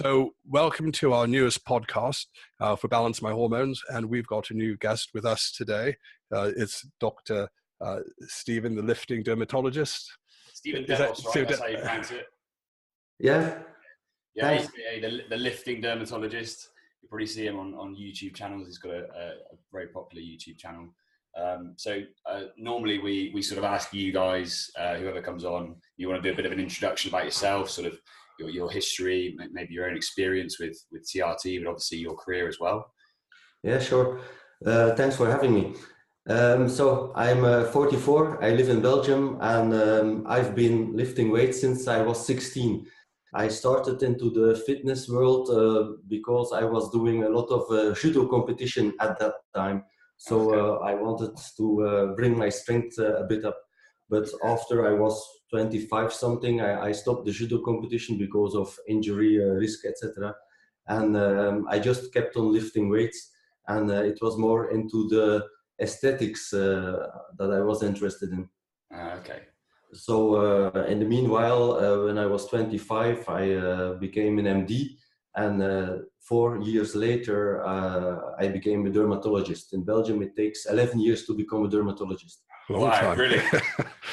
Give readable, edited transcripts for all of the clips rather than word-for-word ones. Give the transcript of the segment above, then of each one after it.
So welcome to our newest podcast for Balance My Hormones. And we've got a new guest with us today. It's Dr. Steven, the lifting dermatologist. Steven Devos, right? That's how you pronounce it. Yeah. Yeah, he's the lifting dermatologist. You probably see him on YouTube channels. He's got a very popular YouTube channel. Normally we sort of ask you guys, whoever comes on, you want to do a bit of an introduction about yourself, sort of your history, maybe your own experience with TRT, but obviously your career as well. Yeah, sure. Thanks for having me. So I'm 44. I live in Belgium, and I've been lifting weights since I was 16. I started into the fitness world because I was doing a lot of judo competition at that time. So I wanted to bring my strength a bit up. But after I was 25 something, I stopped the judo competition because of injury risk, etc. And I just kept on lifting weights, and it was more into the aesthetics that I was interested in. Okay. So in the meanwhile, when I was 25, I became an MD, and 4 years later, I became a dermatologist. In Belgium, it takes 11 years to become a dermatologist. Wow, really?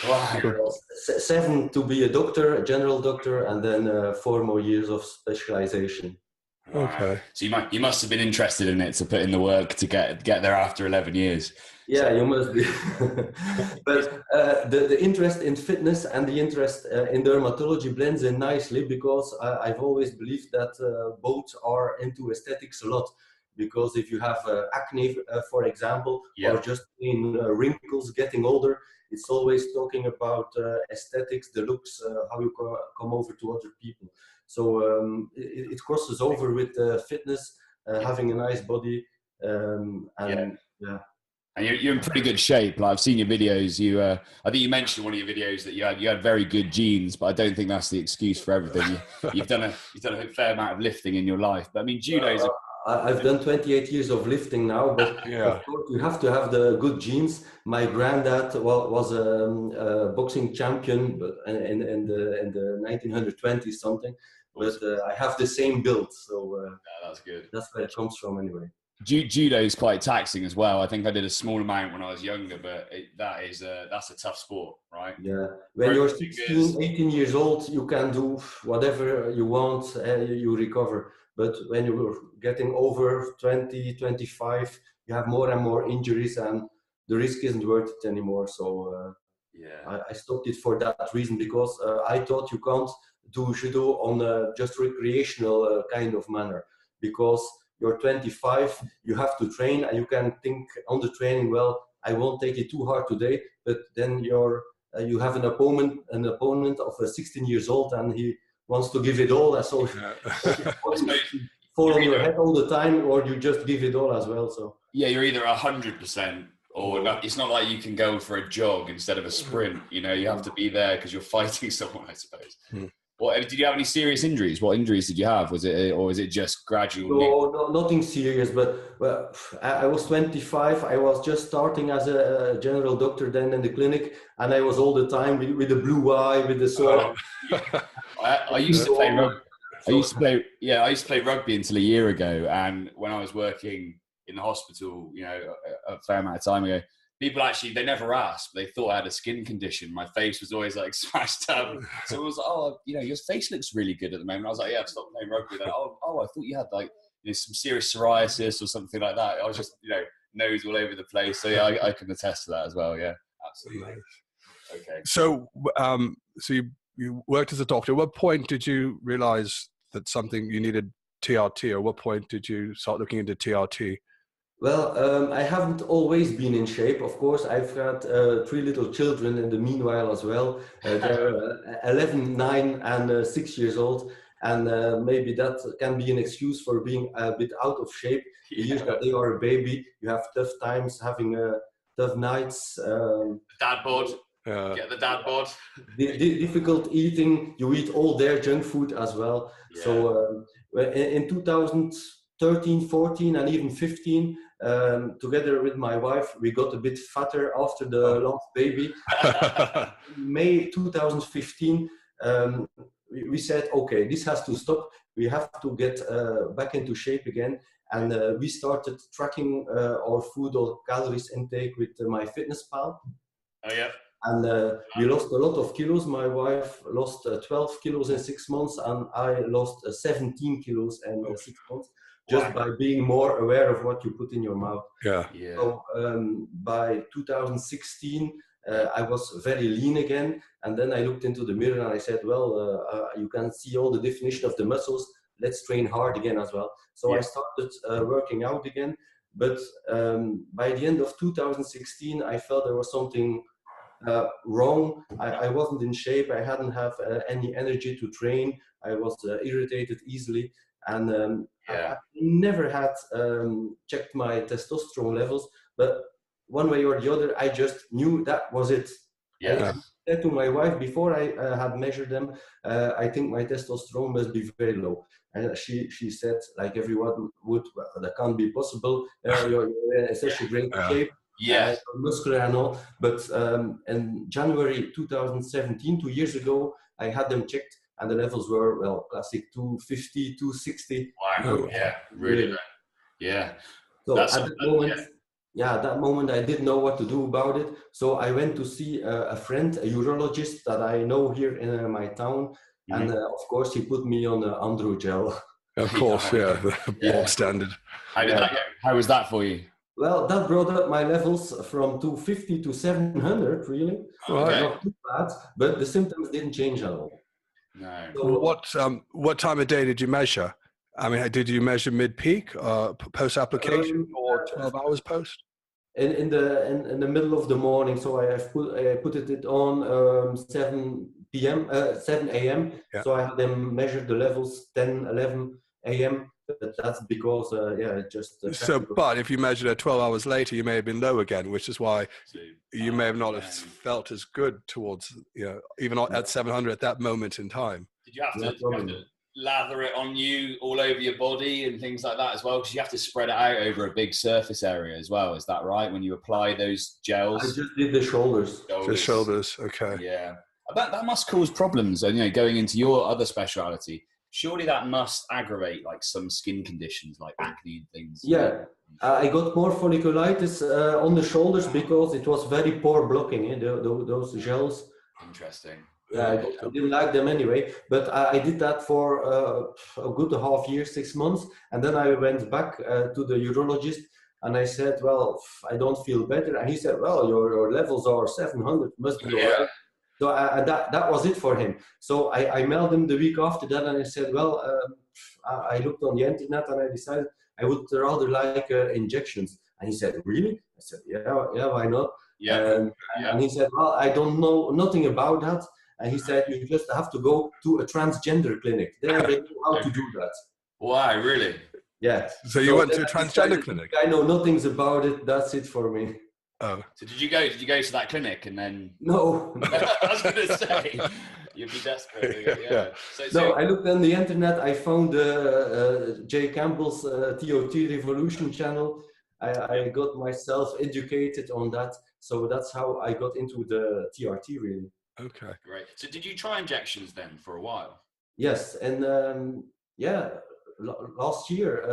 Wow. 7 to be a doctor, a general doctor, and then 4 more years of specialization. Wow. Okay. So you must have been interested in it to put in the work to get there after 11 years. Yeah, so. You must be. But the interest in fitness and the interest in dermatology blends in nicely, because I've always believed that both are into aesthetics a lot. Because if you have acne, for example, or just in wrinkles getting older, it's always talking about aesthetics, the looks, how you come over to other people. So it crosses over with fitness, having a nice body, and yeah. And you're in pretty good shape. Like, I've seen your videos. I think you mentioned in one of your videos that you had very good genes, but I don't think that's the excuse for everything. You've done a fair amount of lifting in your life. But I mean, judo's. I've done 28 years of lifting now, but of course you have to have the good genes. My granddad was a boxing champion, but in the 1920s something. But I have the same build, so that's good. That's where it comes from anyway. Judo is quite taxing as well. I think I did a small amount when I was younger, but that's a tough sport, right? Yeah. When you're 16, 18 years old, you can do whatever you want, you recover. But when you're getting over 20, 25, you have more and more injuries, and the risk isn't worth it anymore. So I stopped it for that reason, because I thought you can't do judo on a just recreational kind of manner, because you're 25, you have to train, and you can think on the training, well, I won't take it too hard today, but then you have an opponent of 16 years old, and he wants to give it all, and so fall on your head all the time, or you just give it all as well. So you're either 100%, or it's not like you can go for a jog instead of a sprint. You have to be there because you're fighting someone, I suppose. Did you have any serious injuries? What injuries did you have? Was it just gradual? No, nothing serious. But I was 25. I was just starting as a general doctor then in the clinic, and I was all the time with the blue eye, with the sword. I used to play rugby. I used to play rugby until a year ago, and when I was working in the hospital, a fair amount of time ago, people actually, they never asked, but they thought I had a skin condition. My face was always like smashed up. So it was like, your face looks really good at the moment. I was like, I've stopped playing rugby. Then, I thought you had like, some serious psoriasis or something like that. I was just, nose all over the place. So I can attest to that as well. Yeah, absolutely. Okay. So, you worked as a doctor. At what point did you realize that you needed TRT, or what point did you start looking into TRT? Well, I haven't always been in shape. Of course, I've had 3 little children in the meanwhile as well. They're 11, 9, and 6 years old. And maybe that can be an excuse for being a bit out of shape. The years that they are a baby, you have tough times, having tough nights. Dad bod. Get the dad bod. Difficult eating. You eat all their junk food as well. Yeah. So in 2013, 14, and even 15, together with my wife, we got a bit fatter after the last baby. May 2015, we said, okay, this has to stop, we have to get back into shape again. And we started tracking our food or calories intake with my fitness pal. Oh yeah. And we lost a lot of kilos. My wife lost 12 kilos in 6 months, and I lost 17 kilos in 6 months, just by being more aware of what you put in your mouth. Yeah. So by 2016, I was very lean again. And then I looked into the mirror and I said, well, you can see all the definition of the muscles. Let's train hard again as well. So I started working out again. But by the end of 2016, I felt there was something wrong. I wasn't in shape. I hadn't have any energy to train. I was irritated easily. And I never had checked my testosterone levels. But one way or the other, I just knew that was it. I said to my wife before I had measured them, I think my testosterone must be very low. And she said, like everyone would, well, that can't be possible. You're in such a great shape. Muscular and all. But in January 2017, 2 years ago, I had them checked and the levels were, well, classic 250, 260. Wow. Yeah, really low. Yeah. So at that moment, at that moment, I didn't know what to do about it. So I went to see a friend, a urologist that I know here in my town. And of course, he put me on the androgel. Of course, the standard. How did that go? How was that for you? Well, that brought up my levels from 250 to 700, really. Not too bad, but the symptoms didn't change at all. No. So, what time of day did you measure? I mean, did you measure mid-peak, post-application, or 12 hours post? In the middle of the morning. So I put it on 7 a.m. Yeah. So I had them measure the levels 10, 11 a.m. But that's because it just. But if you measured it 12 hours later, you may have been low again, which is why you may have not felt as good towards, even at 700 at that moment in time. Did you have to lather it on you all over your body and things like that as well? Because you have to spread it out over a big surface area as well. Is that right? When you apply those gels? I just did the shoulders. The shoulders, okay. Yeah. That must cause problems. And, going into your other speciality, surely that must aggravate like some skin conditions like acne and things. Yeah. I got more folliculitis on the shoulders because it was very poor blocking, those gels. Interesting. Yeah, I didn't like them anyway, but I did that for a good half year, 6 months. And then I went back to the urologist and I said, well, I don't feel better. And he said, well, your levels are 700, must be all right. So that was it for him. So I mailed him the week after that and I said, well, I looked on the internet and I decided I would rather like injections. And he said, really? I said, yeah, why not? And he said, well, I don't know nothing about that. And he said, you just have to go to a transgender clinic. There they know how to do that. Why, really? Yeah. So you went to a transgender clinic? I know nothing about it. That's it for me. Oh. So did you go to that clinic and then? No. I was going to say, you'd be desperate. Yeah. So I looked on the internet. I found Jay Campbell's TOT Revolution channel. I got myself educated on that. So that's how I got into the TRT, really. Okay. Great. So did you try injections then for a while? Yes. And last year,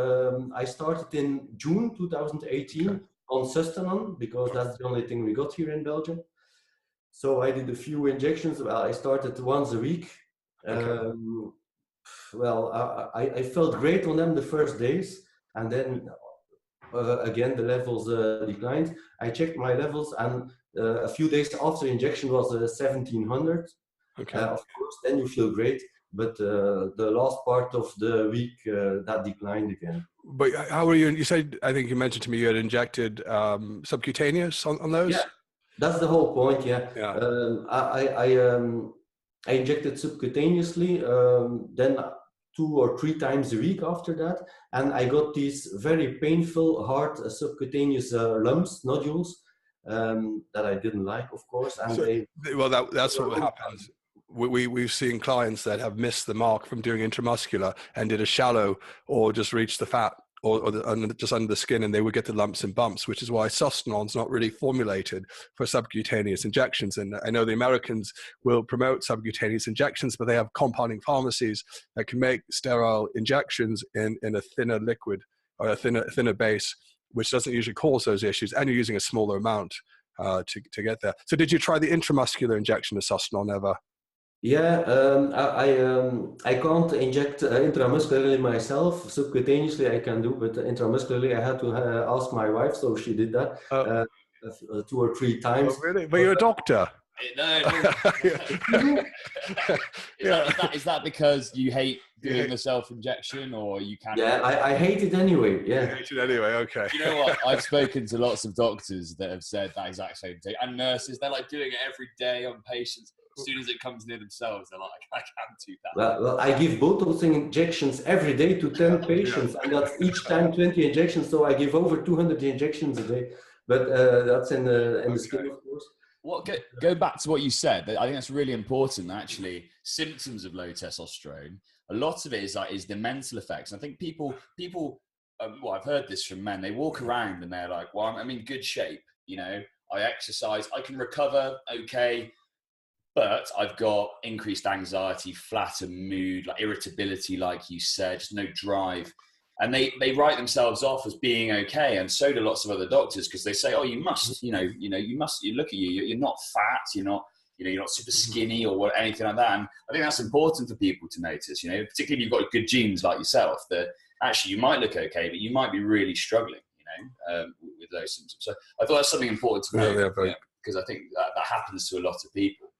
I started in June 2018 on Sustanon because that's the only thing we got here in Belgium. So I did a few injections. Well, I started once a week. Okay. I felt great on them the first days. And then again, the levels declined. I checked my levels and a few days after injection was 1700. Okay. Of course, then you feel great. But the last part of the week, that declined again. But how were you? You said, I think you mentioned to me you had injected subcutaneous on those? Yeah, that's the whole point, yeah. I injected subcutaneously, then 2 or 3 times a week after that. And I got these very painful, hard subcutaneous lumps, nodules, that I didn't like, of course. And that's what happens. We've seen clients that have missed the mark from doing intramuscular and did a shallow or just reached the fat just under the skin, and they would get the lumps and bumps, which is why Sustanolon's not really formulated for subcutaneous injections. And I know the Americans will promote subcutaneous injections, but they have compounding pharmacies that can make sterile injections in a thinner liquid or a thinner base, which doesn't usually cause those issues, and you're using a smaller amount to get there. So did you try the intramuscular injection of Sustanolon ever? Yeah, I can't inject intramuscularly myself. Subcutaneously I can do, but intramuscularly I had to ask my wife, so she did that 2 or 3 times. Oh, really? But you're a doctor. No. Is that because you hate doing the self-injection, or you can't? Yeah, I hate it anyway. Yeah. You hate it anyway, okay. You know what? I've spoken to lots of doctors that have said that exact same thing, and nurses. They're like doing it every day on patients. As soon as it comes near themselves, they're like, I can't do that. Well, I give Botox injections every day to 10 patients, and that's each time 20 injections. So I give over 200 injections a day. But that's in the skin, of course. Go back to what you said. I think that's really important. Actually, symptoms of low testosterone. A lot of it is the mental effects. I think people. Well, I've heard this from men. They walk around and they're like, "Well, I'm in good shape. You know, I exercise. I can recover. Okay." But I've got increased anxiety, flatter mood, like irritability, like you said, just no drive. And they write themselves off as being okay. And so do lots of other doctors, because they say, oh, you must, you look at you, you're not fat, you're not super skinny or anything like that. And I think that's important for people to notice, particularly if you've got good genes like yourself, that actually you might look okay, but you might be really struggling, with those symptoms. So I thought that's something important to know, because I think that happens to a lot of people.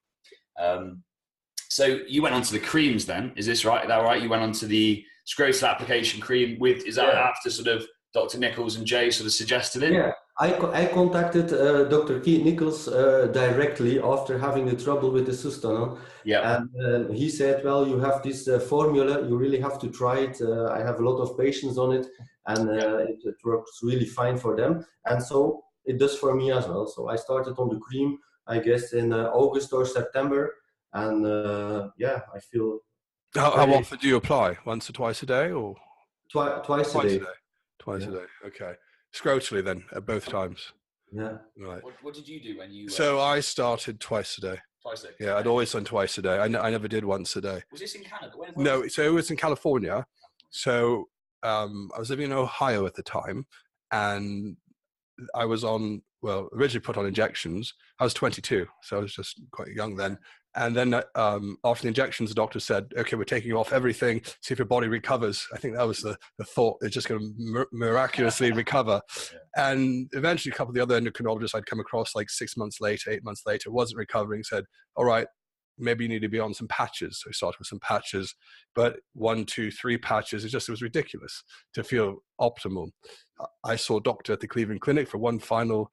So you went on to the creams then, is this right? Is that right? You went on to the scrotal application cream is that after sort of Dr. Nichols and Jay sort of suggested it? Yeah, I contacted Dr. Keith Nichols directly after having the trouble with the Sustanolon. Yeah. And he said, well, you have this formula, you really have to try it. I have a lot of patients on it, and it works really fine for them. And so it does for me as well. So I started on the cream, I guess, in August or September. And I feel... How often do you apply? Once or twice a day, or twice a day? Twice a day. Okay. Scrotally then, at both times. Yeah. Right. What did you do when you? So I started twice a day. Twice a day. Yeah, I'd always done twice a day. I never did once a day. Was this in Canada? No, so it was in California. So I was living in Ohio at the time, and I was originally put on injections. I was 22, so I was just quite young then. And then after the injections, the doctor said, okay, we're taking you off everything, see if your body recovers. I think that was the thought. It's just going to miraculously recover. Yeah. And eventually a couple of the other endocrinologists I'd come across like 6 months later, 8 months later, wasn't recovering, said, all right, maybe you need to be on some patches. So we started with some patches, but 1, 2, 3 patches. It was ridiculous to feel optimal. I saw a doctor at the Cleveland Clinic for one final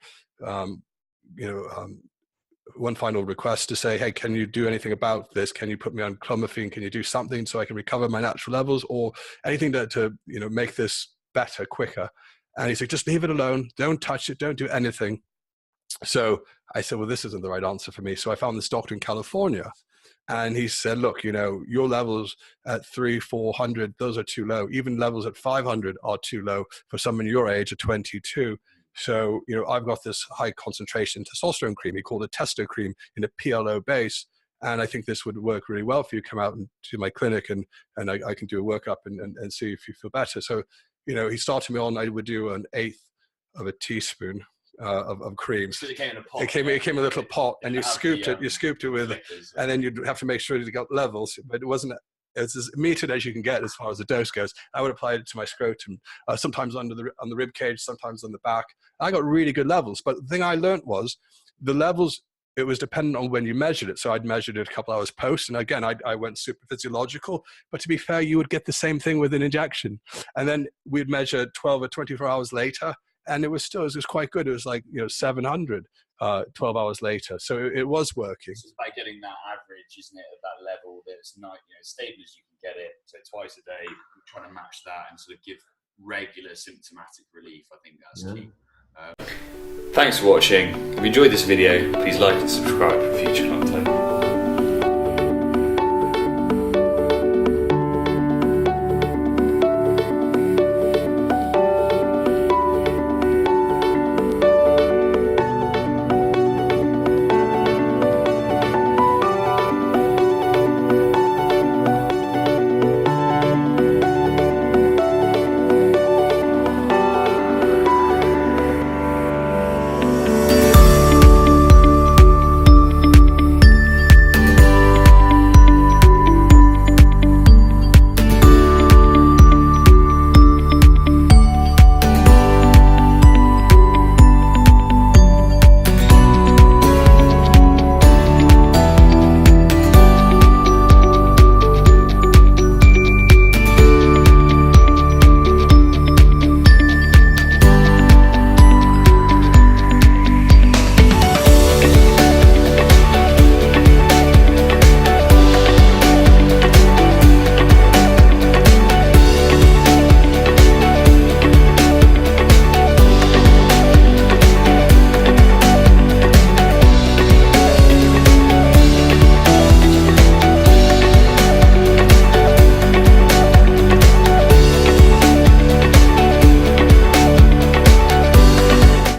request to say, hey, can you do anything about this? Can you put me on clomiphene? Can you do something so I can recover my natural levels, or anything to make this better, quicker? And he said, just leave it alone. Don't touch it. Don't do anything. So I said, well, this isn't the right answer for me. So I found this doctor in California, and he said, look, your levels at 300, 400, those are too low. Even levels at 500 are too low for someone your age at 22. So, I've got this high concentration testosterone cream. He called it Testo Cream in a PLO base. And I think this would work really well for you. Come out to my clinic and I can do a workup and see if you feel better. So, he started me on, I would do 1/8 of a teaspoon of creams. Because it came in a pot. It came in a little pot, and you scooped it with, and then you'd have to make sure you got levels, but it wasn't, it's as metered as you can get as far as the dose goes. I would apply it to my scrotum, sometimes on the rib cage, sometimes on the back. I got really good levels, but the thing I learned was the levels, it was dependent on when you measured it. So I'd measured it a couple hours post, and again, I went super physiological, but to be fair, you would get the same thing with an injection. And then we'd measure 12 or 24 hours later, and it was quite good. It was like, 700 12 hours later. So it was working. It's by getting that average, isn't it, at that level that's not, as stable as you can get it. So twice a day, trying to match that and sort of give regular symptomatic relief. I think that's key. Thanks for watching. If you enjoyed this video, please like and subscribe for future content.